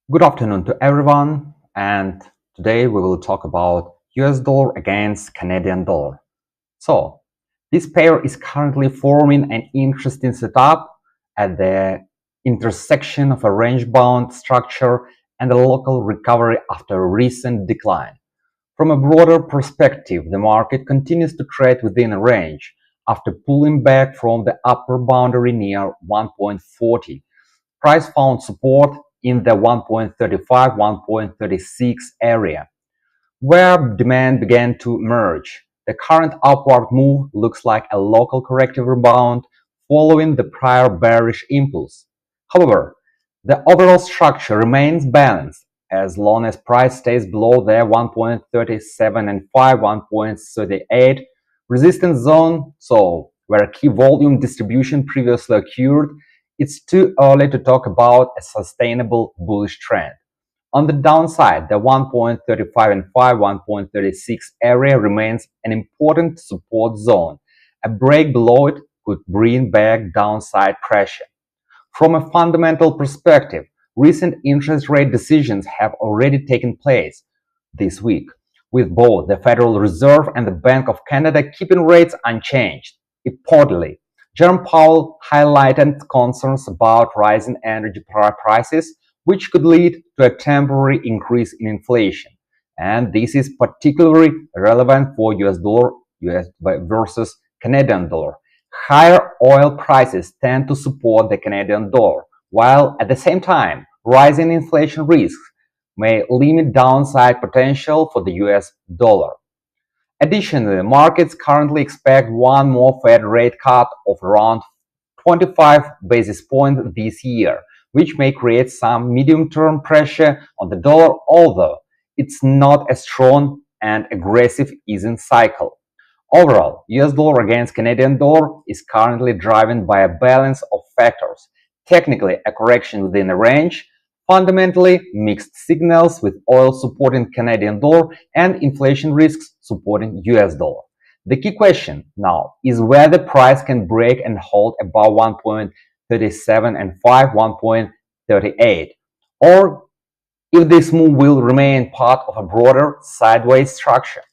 Good afternoon to everyone, and today we will talk about US dollar against Canadian dollar. So, this pair is currently forming an interesting setup at the intersection of a range-bound structure and a local recovery after a recent decline. From a broader perspective, the market continues to trade within a range after pulling back from the upper boundary near 1.40. Price found support in the 1.35-1.36 area, where demand began to emerge. The current upward move looks like a local corrective rebound following the prior bearish impulse. However, the overall structure remains balanced as long as price stays below the 1.37 and 1.38 resistance zone, so where a key volume distribution previously occurred. It's too early to talk about a sustainable bullish trend. On the downside, the 1.35 and 1.36 area remains an important support zone. A break below it could bring back downside pressure. From a fundamental perspective, recent interest rate decisions have already taken place this week, with both the Federal Reserve and the Bank of Canada keeping rates unchanged. Importantly, Jerome Powell highlighted concerns about rising energy prices, which could lead to a temporary increase in inflation. And this is particularly relevant for US dollar versus Canadian dollar. Higher oil prices tend to support the Canadian dollar, while at the same time, rising inflation risks may limit downside potential for the US dollar. Additionally, markets currently expect one more Fed rate cut of around 25 basis points this year, which may create some medium-term pressure on the dollar, although it's not a strong and aggressive easing cycle. Overall, US dollar against Canadian dollar is currently driven by a balance of factors. Technically, a correction within a range, fundamentally mixed signals with oil supporting Canadian dollar and inflation risks supporting US dollar. The key question now is whether price can break and hold above 1.37 and 1.38, or if this move will remain part of a broader sideways structure.